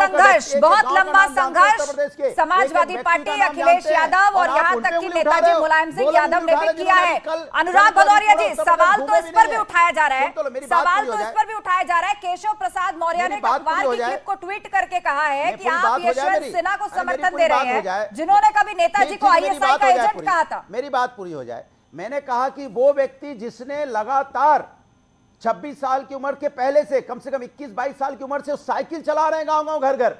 संघर्ष, बहुत लंबा संघर्ष समाजवादी पार्टी, अखिलेश यादव और यहाँ तक कि नेताजी मुलायम सिंह यादव ने भी किया है। अनुराग भदौरिया जी, सवाल तो इस पर भी उठाया जा रहा है, सवाल तो इस पर भी उठाया जा रहा है। केशव प्रसाद मौर्य ने अखबार की क्लिप को ट्वीट करके कहा है कि आप यशवंत सिन्हा को समर्थन दे रहे हैं, जिन्होंने कभी नेताजी को आईएसआई का एजेंट कहा था। मेरी बात पूरी हो जाए। मैंने कहा कि वो व्यक्ति जिसने लगातार 26 साल की उम्र के पहले से कम 21-22 साल की उम्र से साइकिल चला रहे हैं गांव-गांव घर-घर,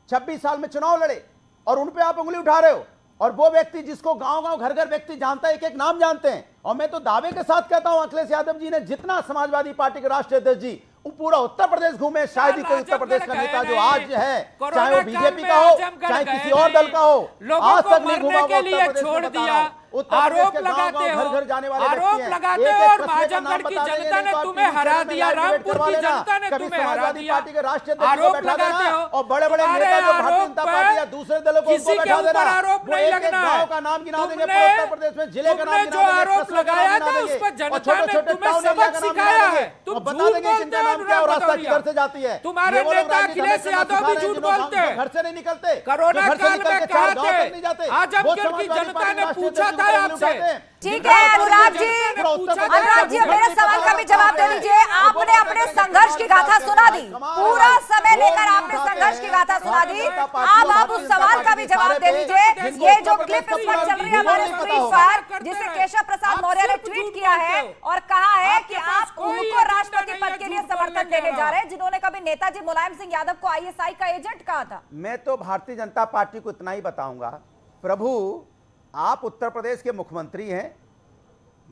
26 साल में चुनाव लड़े और उन पे आप उंगली उठा रहे हो। और वो व्यक्ति जिसको गांव-गांव घर-घर व्यक्ति जानता है, एक-एक नाम जानते हैं। और मैं तो दावे के साथ कहता हूं, अखिलेश यादव जी ने जितना समाजवादी पार्टी के राष्ट्रीय अध्यक्ष जी पूरा उत्तर प्रदेश घूमे, शायद ही कोई उत्तर प्रदेश का नेता जो आज है, चाहे वो बीजेपी का हो चाहे किसी और दल का हो, आज तक नहीं घूमा होगा उत्तर प्रदेश छोड़ दिया। आरोप लगाते हो, घर जाने वाले आरोप लगाते हो और आजमगढ़ की जनता ने तुम्हें हरा दिया, रामपुर की जनता ने तुम्हें हरा दिया। पार्टी के राष्ट्रीय आरोप लगाते हो और बड़े-बड़े नेता जो भारतीय जनता पार्टी या दूसरे दलों को किसी के ऊपर आरोप नहीं लगना है। गांव का नाम गिना देंगे, उत्तर प्रदेश में जिले का नाम जो आरोप लगाया था उस पर जनता ने तुम्हें सबक सिखाया है। तुम बता देंगे जिनका नाम क्या और रास्ता किधर से जाती है। तुम्हारे नेता अखिलेश यादव भी झूठ बोलते हैं, घर से नहीं निकलते, कोरोना काल में कहा थे, आजमगढ़ की जनता ने पूछा था आपसे। ठीक है अनुराग जी, मेरे सवाल का भी जवाब दे दीजिए। आपने अपने संघर्ष की गाथा सुना दी, पूरा समय लेकर आपने संघर्ष की गाथा सुना दी। अब आप उस सवाल का भी जवाब दे दीजिए। ये जो क्लिप इस पर चल रही है हमारे स्क्रीन पर, जिसे केशव प्रसाद मौर्य ने ट्वीट किया है और कहा है कि आप उनको राष्ट्रपति पद के लिए समर्थन देने जा रहे हैं, जिन्होंने कभी नेताजी मुलायम सिंह यादव को आईएसआई का एजेंट कहा था। मैं तो भारतीय जनता पार्टी को इतना ही बताऊंगा, प्रभु आप उत्तर प्रदेश के मुख्यमंत्री हैं,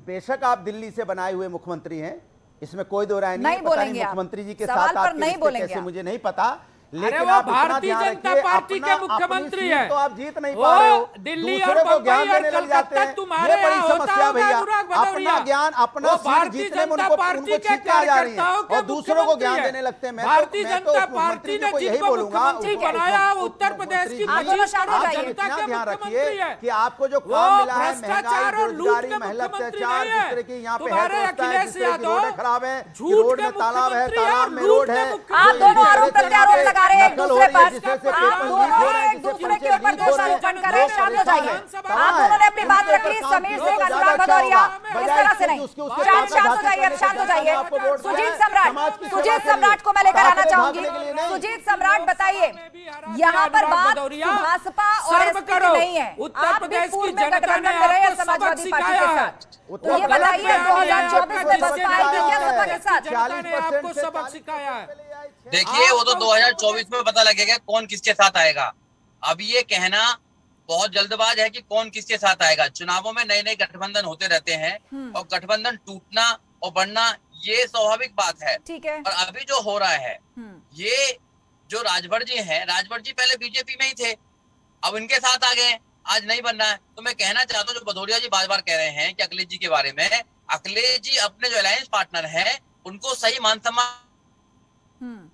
बेशक आप दिल्ली से बनाए हुए मुख्यमंत्री हैं, इसमें कोई दो राय नहीं। मुख्यमंत्री जी के साथ आप कैसे मुझे नहीं पता, लेकिन आप भारतीय जनता पार्टी के मुख्यमंत्री हैं, तो आप जीत नहीं पा रहे हो, दिल्ली दूसरे को ज्ञान देने लग जाते हैं। तुम्हारे ये बड़ी समस्या भैया, अपना ज्ञान अपना सीट जीतने में उनको छींकने आ जा रही है और दूसरों को ज्ञान देने लगते हैं। भारतीय जनता पार्टी ने यही बोलूंगा, बनाया उत्तर प्रदेश की ध्यान रखिए कि आपको जो काम मिला है, महंगाई, बेरोजगारी, महिला अत्याचार, जिस तरह की यहाँ पे रोड खराब है, रोड में तालाब है, तालाब में रोड है, आप दोनों आरोप प्रत्यारोप लगा रहे हैं एक दूसरे पर, आप दोनों एक दूसरे के ऊपर दोषारोपण कर रहे हैं। शांत हो जाइए, आप दोनों ने अपनी बात रख ली। समीर सिंह, अनुराग भदौरिया, इस तरह से नहीं। शांत हो जाइए, अब शांत हो जाइए। सुजीत सम्राट को मैं लेकर आना चाहूंगी। सुजीत सम्राट, बताइए, यहाँ पर बात भाजपा और एसपी की नहीं है, आप भी पूर्व में गठबंधन में रहे हैं समाजवादी पार्टी के साथ, तो ये बताइए 2024 में बसपा आएगी क्या सपा के साथ? आपको सबक सिखाया है। देखिए, वो तो 2024 में पता लगेगा कौन किसके साथ आएगा। अब ये कहना बहुत जल्दबाज है कि कौन किसके साथ आएगा। चुनावों में नए नए गठबंधन होते रहते हैं और गठबंधन टूटना और बढ़ना ये स्वाभाविक बात है। ठीक है। और अभी जो हो रहा है, ये जो राजभर जी हैं, राजभर जी पहले बीजेपी में ही थे, अब इनके साथ आ गए, आज नहीं बनना है। तो मैं कहना चाहता हूँ, जो भदौरिया जी बार बार कह रहे हैं कि अखिलेश जी के बारे में, अखिलेश जी अपने जो अलायंस पार्टनर हैं उनको सही मान सम्मान।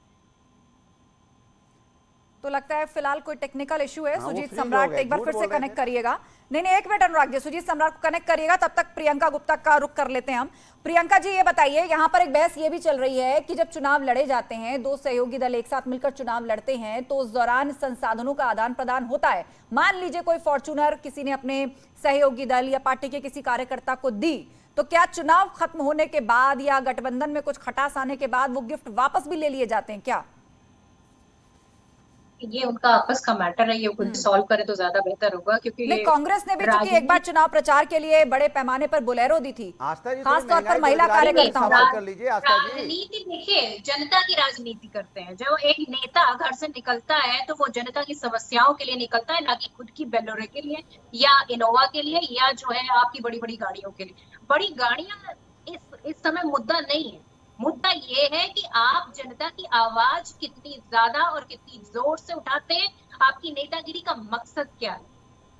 तो लगता है फिलहाल कोई टेक्निकल इशू है। सुजीत सम्राट एक बार फिर से कनेक्ट करिएगा। नहीं, एक मिनट अनुराग जी, सुजीत सम्राट को कनेक्ट करिएगा, तब तक प्रियंका गुप्ता का रुख कर लेते हैं हम। प्रियंका जी, ये बताइए, यहाँ पर एक बहस ये भी चल रही है कि जब चुनाव लड़े जाते हैं, दो सहयोगी दल एक साथ मिलकर चुनाव लड़ते हैं, तो उस दौरान संसाधनों का आदान प्रदान होता है। मान लीजिए कोई फॉर्च्यूनर किसी ने अपने सहयोगी दल या पार्टी के किसी कार्यकर्ता को दी, तो क्या चुनाव खत्म होने के बाद या गठबंधन में कुछ खटास आने के बाद वो गिफ्ट वापस भी ले लिए जाते हैं क्या? ये उनका आपस का मैटर है, ये खुद सॉल्व करे तो ज्यादा बेहतर होगा, क्योंकि नहीं, कांग्रेस ने भी चूंकि एक बार चुनाव प्रचार के लिए बड़े पैमाने पर बोलेरो दी थी, खास तौर पर महिला कार्यकर्ताओं। राजनीति देखिए, जनता की राजनीति करते हैं। जब एक नेता घर से निकलता है तो वो जनता की समस्याओं के लिए निकलता है, ना कि खुद की बेलोरे के लिए या इनोवा के लिए या जो है आपकी बड़ी बड़ी गाड़ियों के लिए। बड़ी गाड़ियां इस समय मुद्दा नहीं है। मुद्दा ये है कि आप जनता की आवाज कितनी ज्यादा और कितनी जोर से उठाते हैं। आपकी नेतागिरी का मकसद क्या है?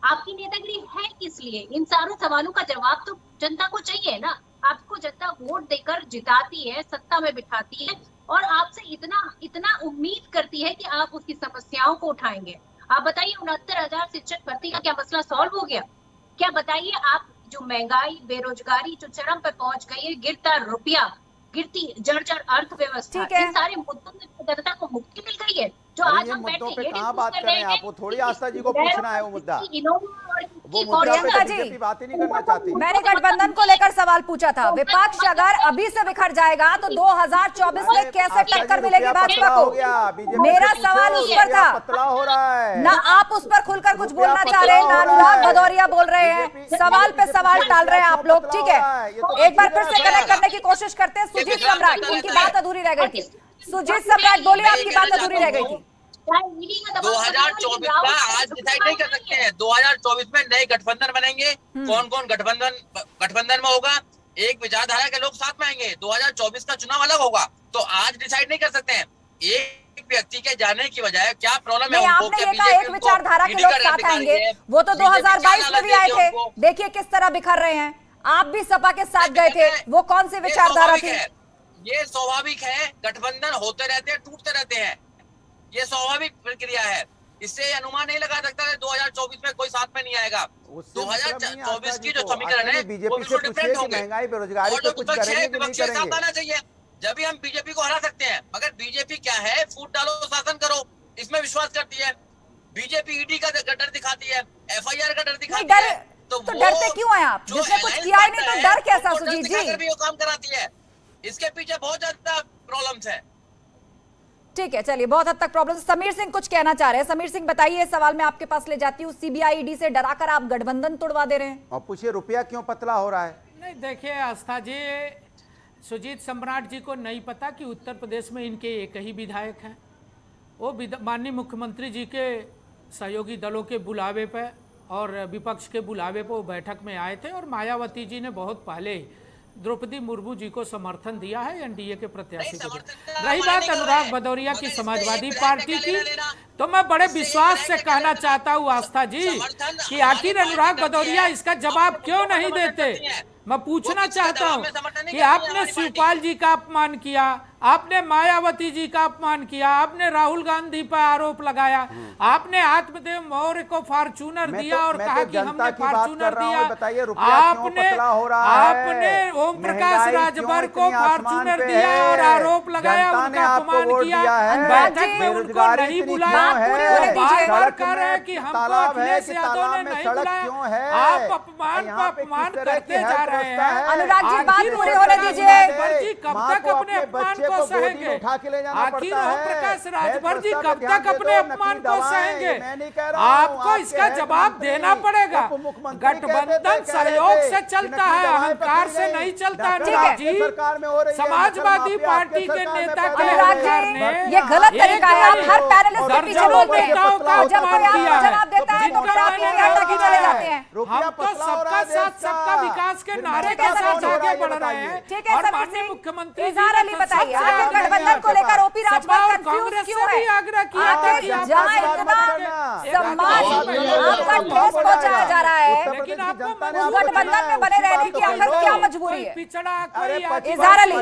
आपकी नेतागिरी है किस लिए? इन सारों सवालों का जवाब तो जनता को चाहिए ना। आपको जनता वोट देकर जिताती है, सत्ता में बिठाती है और आपसे इतना उम्मीद करती है कि आप उसकी समस्याओं को उठाएंगे। आप बताइए, 69,000 शिक्षक भर्ती का क्या मसला सॉल्व हो गया? क्या बताइए, आप जो महंगाई, बेरोजगारी जो चरम पे पहुंच गई है, गिरता रुपया, गिरती जर्जर अर्थव्यवस्था, इन सारे मुद्दों में जनता को मुक्ति मिल गई है। जो अरे आज ये हम मुद्दों बैठे पे ये कहाँ डिस्कस बात कर कर रहे रहे हैं हैं आप? वो थोड़ी आस्था जी को पूछना है वो मुद्दा, वो मुद्दा पे प्रियंका तो जी, बीजेपी बात ही नहीं करना चाहती। मैंने गठबंधन को लेकर सवाल पूछा था। विपक्ष अगर अभी से बिखर जाएगा तो 2024 में कैसे टक्कर मिलेगी भाजपा को? मेरा सवाल उस पर था। पतला हो रहा है ना आप उस पर खुलकर कुछ बोलना चाह रहे हैं, ना अनुराग भदौरिया बोल रहे हैं, सवाल पे सवाल टाल रहे हैं आप लोग। ठीक है, एक बार फिर से कनेक्ट करने की कोशिश करते हैं। सुजीत सम्राट, उनकी बात अधूरी रह गई थी। सुजीत सम्राट बोलिए, आपकी बात अधूरी रह गई थी। 2024 का आज डिसाइड नहीं कर सकते हैं। 2024 में नए गठबंधन बनेंगे, कौन कौन गठबंधन में होगा, एक विचारधारा के लोग साथ में आएंगे। 2024 का चुनाव अलग होगा, तो आज डिसाइड नहीं कर सकते हैं। एक व्यक्ति के जाने की बजाय क्या प्रॉब्लम है नहीं, उनको, आपने क्या ये कहा एक बीजेपी विचारधारा के लोग साथ आएंगे, वो तो 2022 में भी आए थे। देखिए किस तरह बिखर रहे हैं। आप भी सपा के साथ गए थे, वो कौन सी विचारधारा थी? ये स्वाभाविक है, गठबंधन होते रहते हैं, टूटते रहते हैं, ये स्वाभाविक प्रक्रिया है। इससे अनुमान नहीं लगा सकता है 2024 में कोई साथ में नहीं आएगा। 2024 की जो समीकरण है वो बिल्कुल डिफरेंट होंगे। महंगाई बेरोजगारी पे कुछ करेंगे कि नहीं करेंगे? आना चाहिए, जब भी हम बीजेपी को हरा सकते हैं। मगर बीजेपी क्या है, फूट डालो शासन करो, इसमें विश्वास करती है। बीजेपी ईडी का डर दिखाती है, FIR का डर दिखाती है। तो डरते क्यों हैं आप? जिसने कुछ किया ही नहीं तो डर कैसा? सुजीत जी भी वो काम कराती है, इसके पीछे बहुत ज्यादा प्रॉब्लम्स है। ठीक है, चलिए, बहुत हद तक प्रॉब्लम। समीर सिंह कुछ कहना चाह रहे हैं। समीर सिंह बताइए, सवाल मैं आपके पास ले जाती हूँ। CBI ED से डराकर आप गठबंधन तोड़वा दे रहे हैं। और पूछिए रुपया क्यों पतला हो रहा है? नहीं, देखिए आस्था जी, सुजीत सम्राट जी को नहीं पता कि उत्तर प्रदेश में इनके एक ही विधायक हैं। वो माननीय मुख्यमंत्री जी के सहयोगी दलों के बुलावे पे और विपक्ष के बुलावे पे वो बैठक में आए थे, और मायावती जी ने बहुत पहले द्रौपदी मुर्मू जी को समर्थन दिया है एनडीए के प्रत्याशी को। रही बात अनुराग भदौरिया की समाजवादी पार्टी की, तो मैं बड़े विश्वास से कहना चाहता हूँ आस्था जी कि आखिर अनुराग भदौरिया इसका जवाब क्यों नहीं देते। मैं पूछना चाहता हूँ कि आपने शिवपाल जी का अपमान किया, आपने मायावती जी का अपमान किया, आपने राहुल गांधी पर आरोप लगाया, आपने आत्मदेव मौर्य को फॉर्चूनर दिया और कहा कि हमने फॉर्चूनर दिया, आपने ओम प्रकाश राजभर को फॉर्चूनर दिया और आरोप लगाया, उनका अपमान किया, बैठक में उनको नहीं बुलाया, बार-बार कह रहे हैं कि हमको अखिलेश यादव ने नहीं बुलाया। आप अपमान पर अपमान करते जा रहे हैं। अनुराग जी, बात पूरी होने दीजिए। कब तक अपने अपमान को सहेंगे? आखिर ओम प्रकाश राजभर जी कब तक अपने अपमान को सहेंगे? आपको इसका जवाब देना पड़ेगा। गठबंधन सहयोग से चलता है, अहंकार से नहीं चलता। अनुराग जी, समाजवादी पार्टी के नेता के ये गलत तरीका है। आप हर पैनलिस्ट के पीछे बोलते हैं, जब कोई जवाब देता है तो चले जाते हैं। हम तो सबका साथ सबका विकास के नारे के साथ आगे बढ़ रहे हैं। और माननीय मुख्यमंत्री इजहार अली बताइए, आखिर गठबंधन को लेकर ओपी राजभर कंफ्यूज क्यों है? आखिर जहां इतना सम्मान आपका ठेस पहुंचाया जा रहा है, लेकिन आपको उस गठबंधन में बने रहने की आखिर क्या मजबूरी है? पिछड़ा इजहार अली,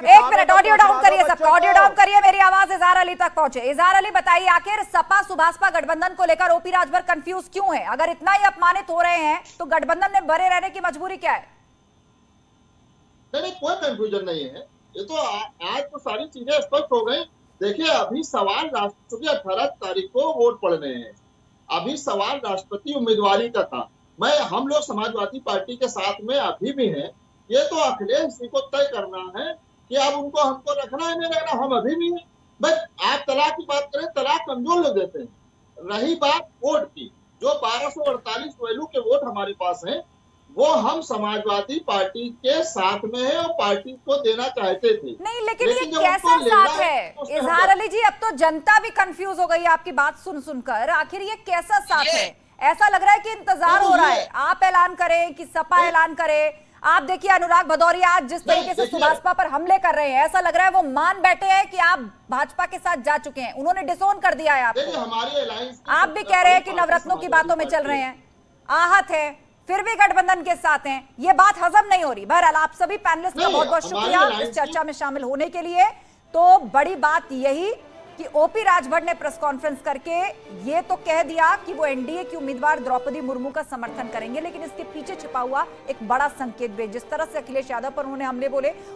एक मिनट, ऑडियो डाउन करिए, सबका ऑडियो डाउन करिए, मेरी आवाज इजहार अली तक पहुंचे। इजहार अली बताइए, आखिर सपा सुभाषपा गठबंधन को लेकर ओपी राजभर कंफ्यूज क्यों है? अगर इतना ही अपमानित हो रहे हैं तो गठबंधन में बने रहने की मजबूरी क्या है? नहीं, कोई कंफ्यूजन नहीं है। ये तो आज तो सारी चीजें स्पष्ट हो गई। देखिए, अभी सवाल राष्ट्रपति 18 तारीख को वोट पड़ने हैं। अभी सवाल राष्ट्रपति उम्मीदवारी का था। हम लोग समाजवादी पार्टी के साथ में अभी भी हैं। ये तो अखिलेश जी को तय करना है कि अब उनको हमको रखना है नहीं रखना। हम अभी भी हैं। बस आप तलाक की बात करें, तलाक कमजोर लोग देते हैं। रही बात वोट की, जो 1248 वैल्यू के वोट हमारे पास हैं, वो हम समाजवादी पार्टी के साथ में है और पार्टी को देना चाहते थे। नहीं, लेकिन ये कैसा साथ है इजहार अली जी? अब तो जनता भी कंफ्यूज हो गई है आपकी बात सुन सुनकर। आखिर ये कैसा साथ है? ऐसा लग रहा है कि इंतजार हो रहा है, आप ऐलान करें कि सपा ऐलान करे। आप देखिए, अनुराग भदौरिया आज जिस तरीके से सुभाषपा पर हमले कर रहे हैं, ऐसा लग रहा है वो मान बैठे हैं कि आप भाजपा के साथ जा चुके हैं। उन्होंने डिसोन कर दिया है आपको। आप भी कह रहे हैं कि नवरत्नों की बातों में चल रहे हैं, आहत है, फिर भी गठबंधन के साथ हैं। ये बात हजम नहीं हो रही। बहरहाल, आप सभी पैनलिस्ट का बहुत बहुत शुक्रिया इस चर्चा में शामिल होने के लिए। तो बड़ी बात यही कि ओपी राजभर ने प्रेस कॉन्फ्रेंस करके ये तो कह दिया कि वो एनडीए की उम्मीदवार द्रौपदी मुर्मू का समर्थन करेंगे, लेकिन इसके पीछे छिपा हुआ एक बड़ा संकेत भी, जिस तरह से अखिलेश यादव पर उन्होंने हमले बोले